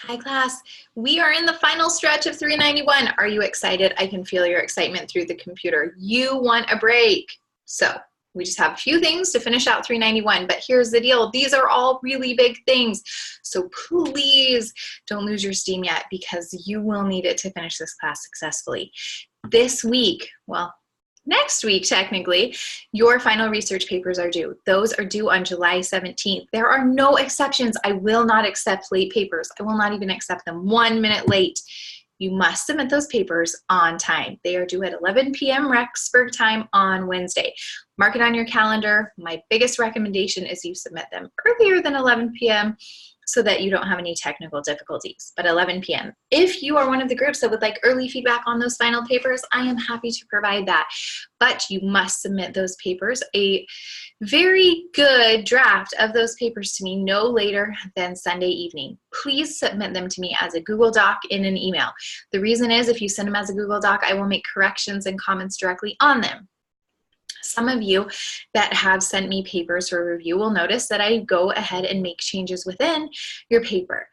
Hi class, we are in the final stretch of 391. Are you excited? I can feel your excitement through the computer. You want a break. So we just have a few things to finish out 391, but here's the deal. These are all really big things. So please don't lose your steam yet because you will need it to finish this class successfully. This week, well, next week, technically, your final research papers are due. Those are due on July 17th. There are no exceptions. I will not accept late papers. I will not even accept them 1 minute late. You must submit those papers on time. They are due at 11 p.m. Rexburg time on Wednesday. Mark it on your calendar. My biggest recommendation is you submit them earlier than 11 p.m. so that you don't have any technical difficulties, but 11 p.m. If you are one of the groups that would like early feedback on those final papers, I am happy to provide that, but you must submit those papers, a very good draft of those papers to me no later than Sunday evening. Please submit them to me as a Google Doc in an email. The reason is if you send them as a Google Doc, I will make corrections and comments directly on them. Some of you that have sent me papers for review will notice that I go ahead and make changes within your paper.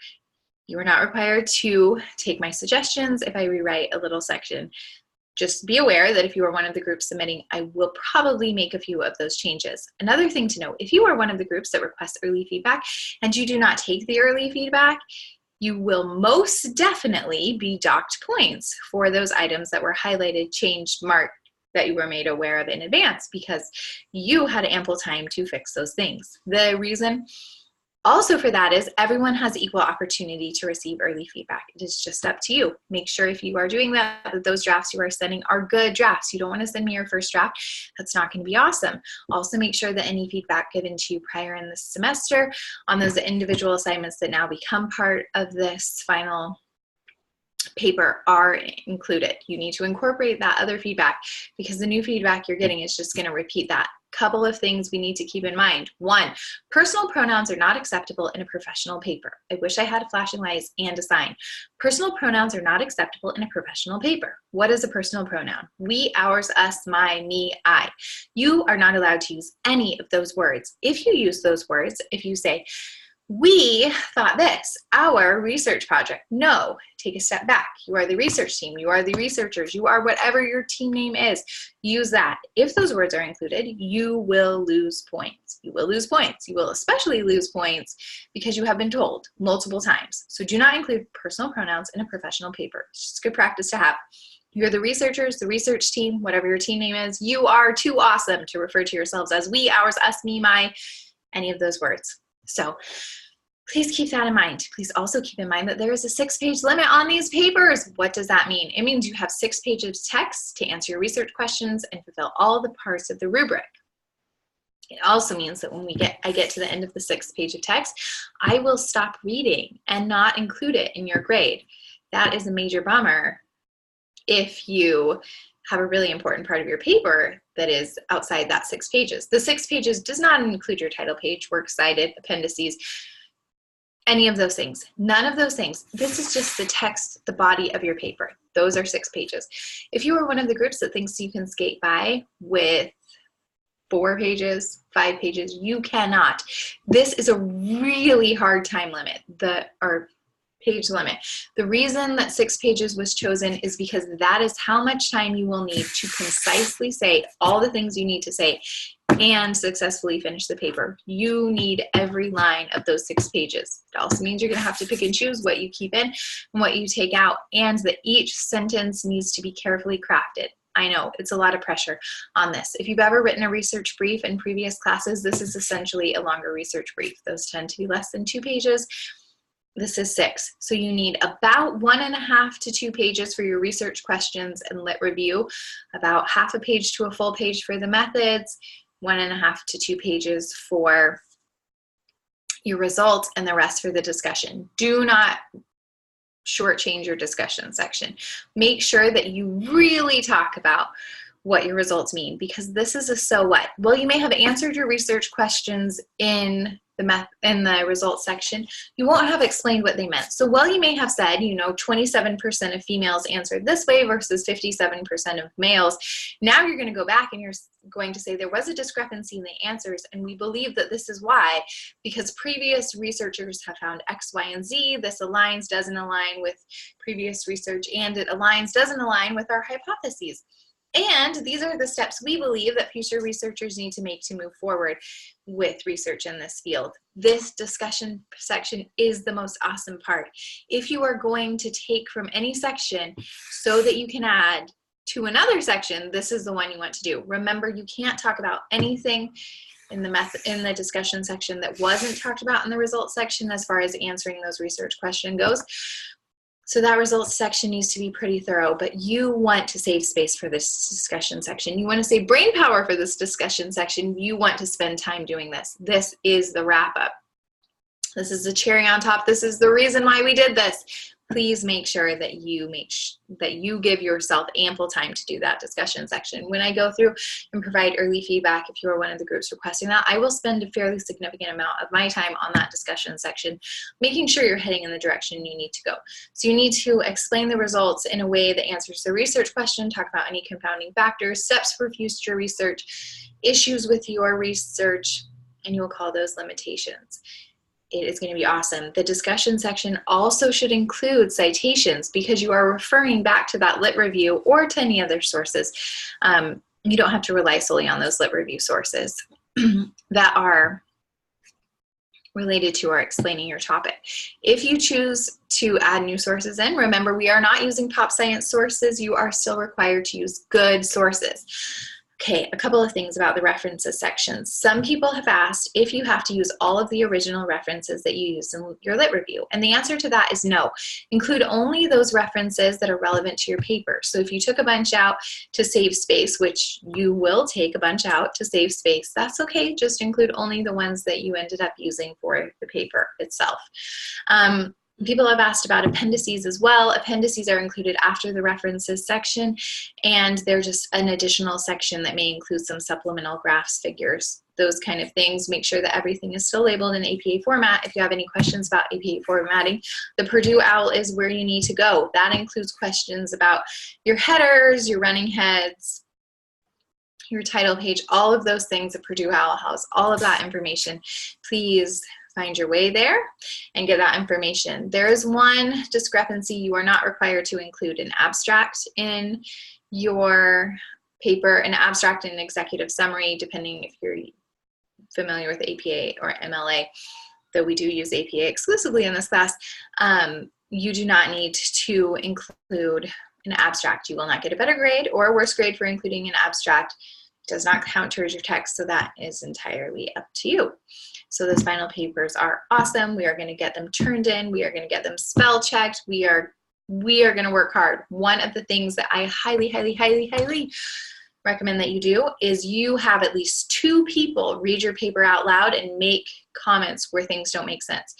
You are not required to take my suggestions if I rewrite a little section. Just be aware that if you are one of the groups submitting, I will probably make a few of those changes. Another thing to note, if you are one of the groups that request early feedback and you do not take the early feedback, you will most definitely be docked points for those items that were highlighted, changed, marked, that you were made aware of in advance because you had ample time to fix those things. The reason also for that is everyone has equal opportunity to receive early feedback. It is just up to you. Make sure if you are doing that those drafts you are sending are good drafts. You don't want to send me your first draft. That's not going to be awesome. Also make sure that any feedback given to you prior in the semester on those individual assignments that now become part of this final paper are included. You need to incorporate that other feedback because the new feedback you're getting is just going to repeat that. Couple of things we need to keep in mind. One, personal pronouns are not acceptable in a professional paper. I wish I had flashing lights and a sign. Personal pronouns are not acceptable in a professional paper. What is a personal pronoun? We, ours, us, my, me, I. You are not allowed to use any of those words. If you use those words, if you say, we thought this, our research project. No, take a step back. You are the research team. You are the researchers. You are whatever your team name is. Use that. If those words are included, you will lose points. You will lose points. You will especially lose points because you have been told multiple times. So do not include personal pronouns in a professional paper. It's just good practice to have. You're the researchers, the research team, whatever your team name is. You are too awesome to refer to yourselves as we, ours, us, me, my, any of those words. So please keep that in mind. Please also keep in mind that there is a 6-page limit on these papers. What does that mean? It means you have 6 pages of text to answer your research questions and fulfill all the parts of the rubric. It also means that when I get to the end of the 6th page of text, I will stop reading and not include it in your grade. That is a major bummer if you have a really important part of your paper that is outside that 6 pages. The 6 pages does not include your title page, works cited, appendices, any of those things. None of those things. This is just the text, the body of your paper. Those are 6 pages. If you are one of the groups that thinks you can skate by with 4 pages, 5 pages, you cannot. This is a really hard time limit, or page limit. The reason that 6 pages was chosen is because that is how much time you will need to concisely say all the things you need to say and successfully finish the paper. You need every line of those 6 pages. It also means you're going to have to pick and choose what you keep in and what you take out, and that each sentence needs to be carefully crafted. I know it's a lot of pressure on this. If you've ever written a research brief in previous classes, this is essentially a longer research brief. Those tend to be less than 2 pages. This is 6. So you need about 1.5 to 2 pages for your research questions and lit review, about half a page to a full page for the methods, 1.5 to 2 pages for your results, and the rest for the discussion. Do not shortchange your discussion section. Make sure that you really talk about what your results mean, because this is a so what. Well, you may have answered your research questions in in the results section, you won't have explained what they meant. So while you may have said, 27% of females answered this way versus 57% of males, now you're going to go back and you're going to say there was a discrepancy in the answers, and we believe that this is why, because previous researchers have found X, Y, and Z. This aligns, doesn't align with previous research, and it aligns, doesn't align with our hypotheses. And these are the steps we believe that future researchers need to make to move forward with research in this field. This discussion section is the most awesome part. If you are going to take from any section so that you can add to another section, this is the one you want to do. Remember, you can't talk about anything in the discussion section that wasn't talked about in the results section as far as answering those research question goes. So that results section needs to be pretty thorough, but you want to save space for this discussion section. You want to save brain power for this discussion section. You want to spend time doing this. This is the wrap up. This is the cherry on top. This is the reason why we did this. Please make sure that you give yourself ample time to do that discussion section. When I go through and provide early feedback, if you are one of the groups requesting that, I will spend a fairly significant amount of my time on that discussion section, making sure you're heading in the direction you need to go. So you need to explain the results in a way that answers the research question, talk about any confounding factors, steps for future research, issues with your research, and you will call those limitations. It is going to be awesome. The discussion section also should include citations because you are referring back to that lit review or to any other sources. You don't have to rely solely on those lit review sources that are related to or explaining your topic. If you choose to add new sources in, remember we are not using pop science sources. You are still required to use good sources. Okay, a couple of things about the references section. Some people have asked if you have to use all of the original references that you used in your lit review, and the answer to that is no. Include only those references that are relevant to your paper. So if you took a bunch out to save space, which you will take a bunch out to save space, that's okay. Just include only the ones that you ended up using for the paper itself. People have asked about appendices as well. Appendices are included after the references section, and they're just an additional section that may include some supplemental graphs, figures, those kind of things. Make sure that everything is still labeled in APA format. If you have any questions about APA formatting, the Purdue OWL is where you need to go. That includes questions about your headers, your running heads, your title page, all of those things. The Purdue OWL has all of that information. Please find your way there and get that information. There is one discrepancy. You are not required to include an abstract in your paper, an abstract and executive summary, depending if you're familiar with APA or MLA, though we do use APA exclusively in this class. You do not need to include an abstract. You will not get a better grade or a worse grade for including an abstract. It does not count towards your text, so that is entirely up to you. So those final papers are awesome. We are going to get them turned in. We are going to get them spell checked. We are going to work hard. One of the things that I highly, highly, highly, highly recommend that you do is you have at least 2 people read your paper out loud and make comments where things don't make sense.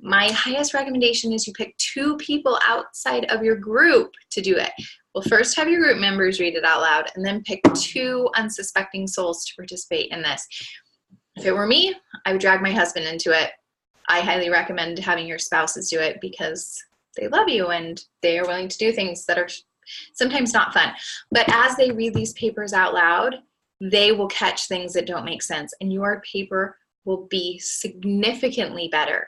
My highest recommendation is you pick 2 people outside of your group to do it. Well, first have your group members read it out loud, and then pick 2 unsuspecting souls to participate in this. If it were me, I would drag my husband into it. I highly recommend having your spouses do it because they love you and they are willing to do things that are sometimes not fun. But as they read these papers out loud, they will catch things that don't make sense, and your paper will be significantly better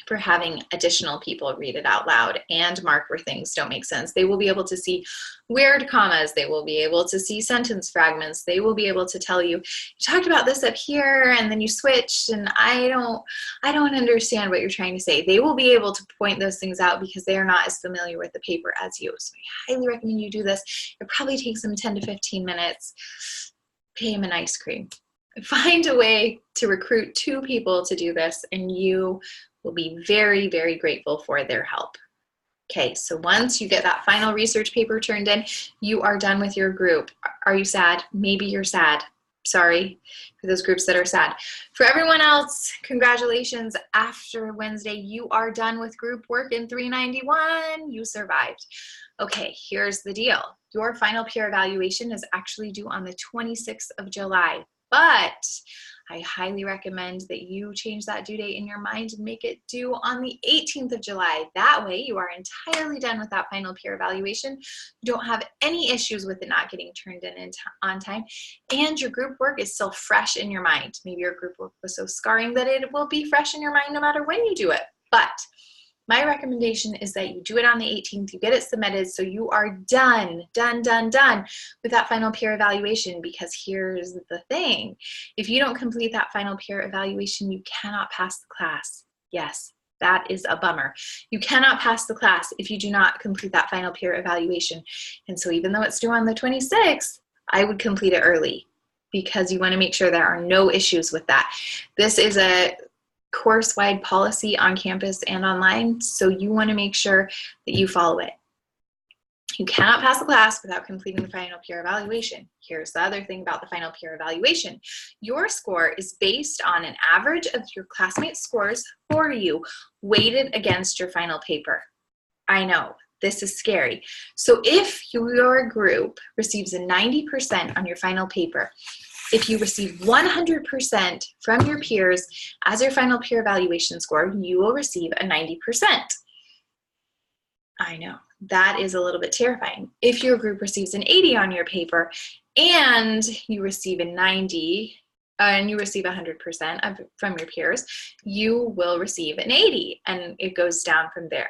for having additional people read it out loud and mark where things don't make sense. They will be able to see weird commas. They will be able to see sentence fragments. They will be able to tell you, you talked about this up here and then you switched and I don't understand what you're trying to say. They will be able to point those things out because they are not as familiar with the paper as you. So I highly recommend you do this. It probably takes them 10 to 15 minutes. Pay them an ice cream. Find a way to recruit 2 people to do this, and you will be very, very grateful for their help. Okay, so once you get that final research paper turned in, you are done with your group. Are you sad? Maybe you're sad. Sorry for those groups that are sad. For everyone else, congratulations. After Wednesday, you are done with group work in 391. You survived. Okay, here's the deal. Your final peer evaluation is actually due on the 26th of July, but I highly recommend that you change that due date in your mind and make it due on the 18th of July. That way you are entirely done with that final peer evaluation. You don't have any issues with it not getting turned in on time, and your group work is still fresh in your mind. Maybe your group work was so scarring that it will be fresh in your mind no matter when you do it. But my recommendation is that you do it on the 18th, you get it submitted, so you are done with that final peer evaluation. Because here's the thing, if you don't complete that final peer evaluation, you cannot pass the class. Yes, that is a bummer. You cannot pass the class if you do not complete that final peer evaluation. And so even though it's due on the 26th, I would complete it early, because you want to make sure there are no issues with that. This is a course-wide policy on campus and online, so you want to make sure that you follow it. You cannot pass the class without completing the final peer evaluation. Here's the other thing about the final peer evaluation. Your score is based on an average of your classmates' scores for you, weighted against your final paper. I know, this is scary. So if your group receives a 90% on your final paper, if you receive 100% from your peers as your final peer evaluation score, you will receive a 90%. I know, that is a little bit terrifying. If your group receives an 80 on your paper and you receive a 90, and you receive 100% from your peers, you will receive an 80, and it goes down from there.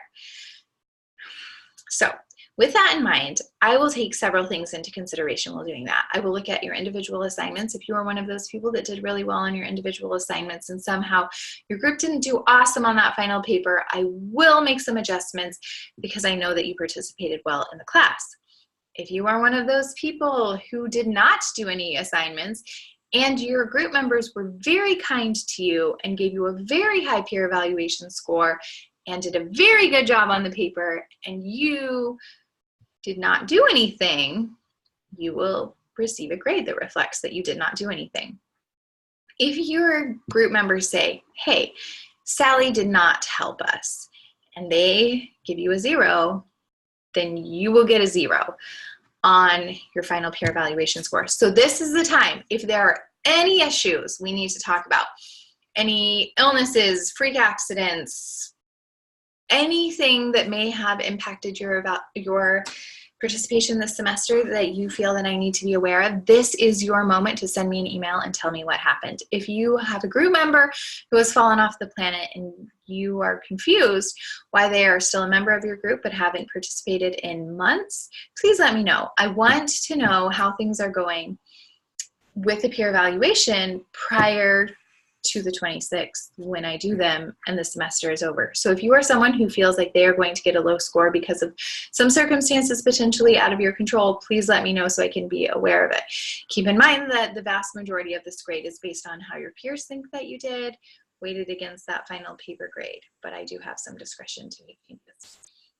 So with that in mind, I will take several things into consideration while doing that. I will look at your individual assignments. If you are one of those people that did really well on your individual assignments and somehow your group didn't do awesome on that final paper, I will make some adjustments because I know that you participated well in the class. If you are one of those people who did not do any assignments and your group members were very kind to you and gave you a very high peer evaluation score and did a very good job on the paper, and you did not do anything, you will receive a grade that reflects that you did not do anything. If your group members say, hey, Sally did not help us, and they give you a 0, then you will get a 0 on your final peer evaluation score. So this is the time, if there are any issues we need to talk about, any illnesses, freak accidents, anything that may have impacted your participation this semester that you feel that I need to be aware of, this is your moment to send me an email and tell me what happened. If you have a group member who has fallen off the planet and you are confused why they are still a member of your group but haven't participated in months, please let me know. I want to know how things are going with the peer evaluation prior to the 26th when I do them and the semester is over. So if you are someone who feels like they are going to get a low score because of some circumstances potentially out of your control, please let me know so I can be aware of it. Keep in mind that the vast majority of this grade is based on how your peers think that you did, weighted against that final paper grade, but I do have some discretion to make changes.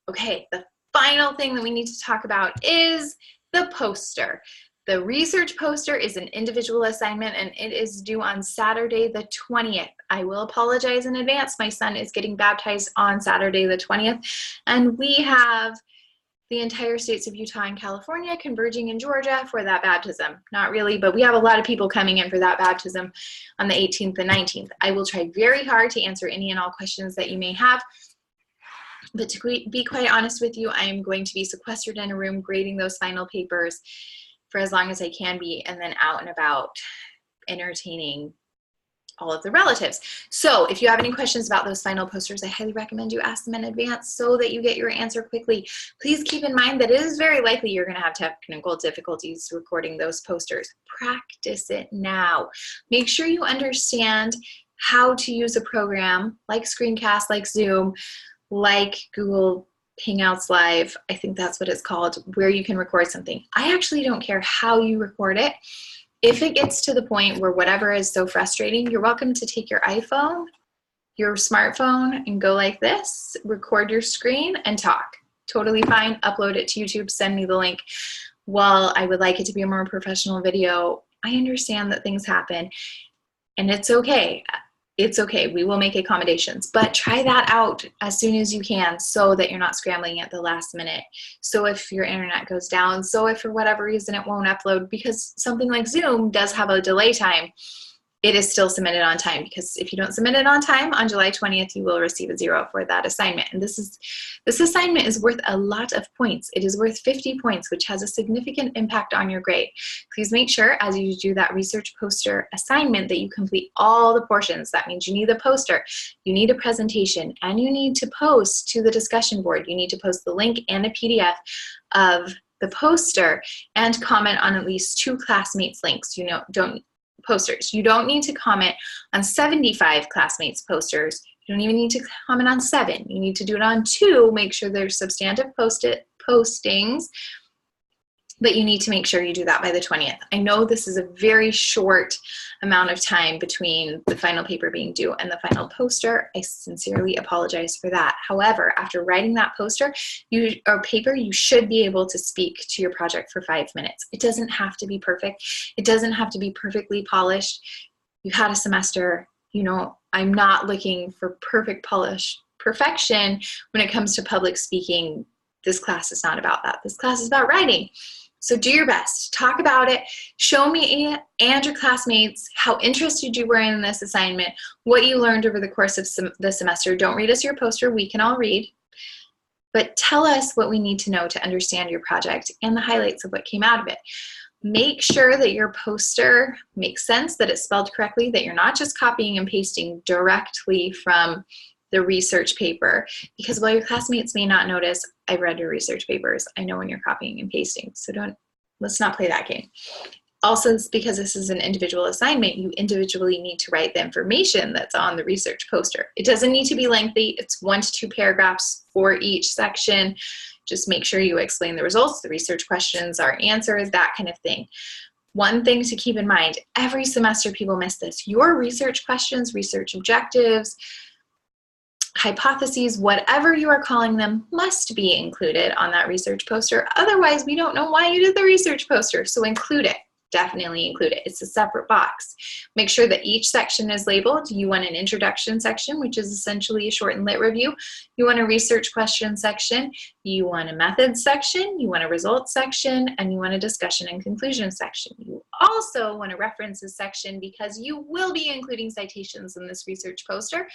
Okay, the final thing that we need to talk about is the poster. The research poster is an individual assignment and it is due on Saturday the 20th. I will apologize in advance. My son is getting baptized on Saturday the 20th, and we have the entire states of Utah and California converging in Georgia for that baptism. Not really, but we have a lot of people coming in for that baptism on the 18th and 19th. I will try very hard to answer any and all questions that you may have. But to be quite honest with you, I am going to be sequestered in a room grading those final papers for as long as I can be, and then out and about entertaining all of the relatives. So if you have any questions about those final posters, I highly recommend you ask them in advance so that you get your answer quickly. Please keep in mind that it is very likely you're going to have technical difficulties recording those posters. Practice it now. Make sure you understand how to use a program like Screencast, like Zoom, like Google Hangouts Live, I think that's what it's called, where you can record something. I actually don't care how you record it. If it gets to the point where whatever is so frustrating, you're welcome to take your iPhone, your smartphone, and go like this, record your screen, and talk. Totally fine. Upload it to YouTube, send me the link. While I would like it to be a more professional video, I understand that things happen, and it's okay. It's okay, we will make accommodations, but try that out as soon as you can so that you're not scrambling at the last minute. So if your internet goes down, so if for whatever reason it won't upload, because something like Zoom does have a delay time, it is still submitted on time, because if you don't submit it on time on July 20th, you will receive a 0 for that assignment. And this assignment is worth a lot of points. It is worth 50 points, which has a significant impact on your grade. Please make sure as you do that research poster assignment that you complete all the portions. That means you need a poster, you need a presentation, and you need to post to the discussion board. You need to post the link and a PDF of the poster and comment on at least 2 classmates' links. Posters. You don't need to comment on 75 classmates' posters. You don't even need to comment on 7. You need to do it on 2. Make sure there's substantive postings, but you need to make sure you do that by the 20th. I know this is a very short amount of time between the final paper being due and the final poster. I sincerely apologize for that. However, after writing that poster or paper, you should be able to speak to your project for 5 minutes. It doesn't have to be perfect. It doesn't have to be perfectly polished. You've had a semester, I'm not looking for perfection when it comes to public speaking. This class is not about that. This class is about writing. So do your best, talk about it, show me and your classmates how interested you were in this assignment, what you learned over the course of the semester. Don't read us your poster, we can all read, but tell us what we need to know to understand your project and the highlights of what came out of it. Make sure that your poster makes sense, that it's spelled correctly, that you're not just copying and pasting directly from the research paper, because while your classmates may not notice, I've read your research papers. I know when you're copying and pasting, so let's not play that game. Also, because this is an individual assignment, you individually need to write the information that's on the research poster. It doesn't need to be lengthy. It's 1 to 2 paragraphs for each section. Just make sure you explain the results, the research questions are answered, that kind of thing. One thing to keep in mind, every semester people miss this. Your research questions, research objectives, hypotheses, whatever you are calling them, must be included on that research poster. Otherwise, we don't know why you did the research poster. So include it. Definitely include it. It's a separate box. Make sure that each section is labeled. You want an introduction section, which is essentially a short and lit review. You want a research question section. You want a methods section. You want a results section. And you want a discussion and conclusion section. You also want a references section, because you will be including citations in this research poster.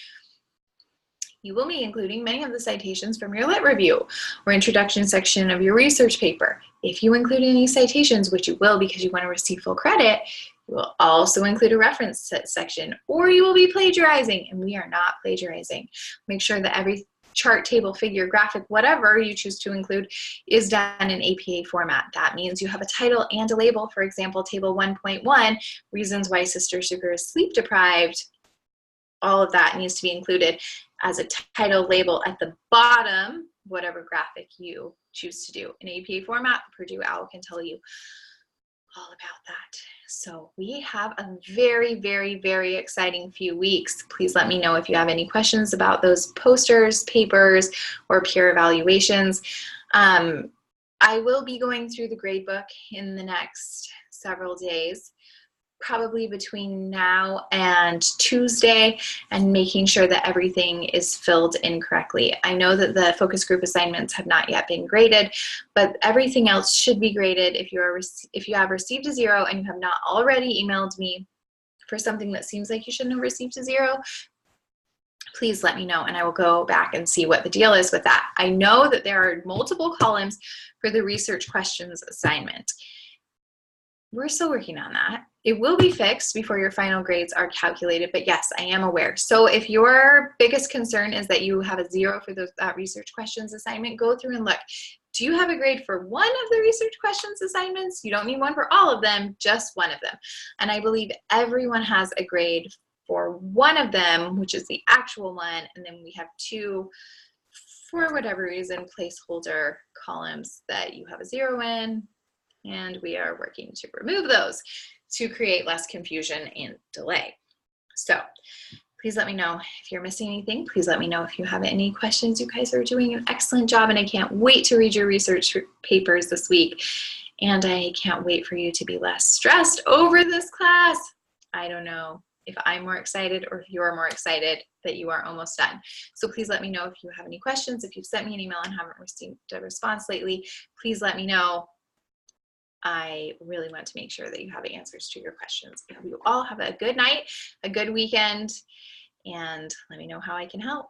You will be including many of the citations from your lit review or introduction section of your research paper. If you include any citations, which you will because you want to receive full credit, you will also include a reference section, or you will be plagiarizing, and we are not plagiarizing. Make sure that every chart, table, figure, graphic, whatever you choose to include is done in APA format. That means you have a title and a label. For example, table 1.1, reasons why Sister Sugar is sleep deprived. All of that needs to be included as a title label at the bottom, whatever graphic you choose to do. In APA format, Purdue OWL can tell you all about that. So we have a very, very, very exciting few weeks. Please let me know if you have any questions about those posters, papers, or peer evaluations. I will be going through the gradebook in the next several days, probably between now and Tuesday, and making sure that everything is filled in correctly. I know that the focus group assignments have not yet been graded, but everything else should be graded. If you have received a 0 and you have not already emailed me for something that seems like you shouldn't have received a 0, please let me know and I will go back and see what the deal is with that. I know that there are multiple columns for the research questions assignment. We're still working on that. It will be fixed before your final grades are calculated, but yes, I am aware. So if your biggest concern is that you have a 0 for that research questions assignment, go through and look. Do you have a grade for one of the research questions assignments? You don't need one for all of them, just one of them. And I believe everyone has a grade for one of them, which is the actual one, and then we have 2, for whatever reason, placeholder columns that you have a 0 in, and we are working to remove those to create less confusion and delay. So please let me know if you're missing anything. Please let me know if you have any questions. You guys are doing an excellent job, and I can't wait to read your research papers this week. And I can't wait for you to be less stressed over this class. I don't know if I'm more excited or if you're more excited that you are almost done. So please let me know if you have any questions. If you've sent me an email and haven't received a response lately, please let me know. I really want to make sure that you have answers to your questions. I hope you all have a good night, a good weekend, and let me know how I can help.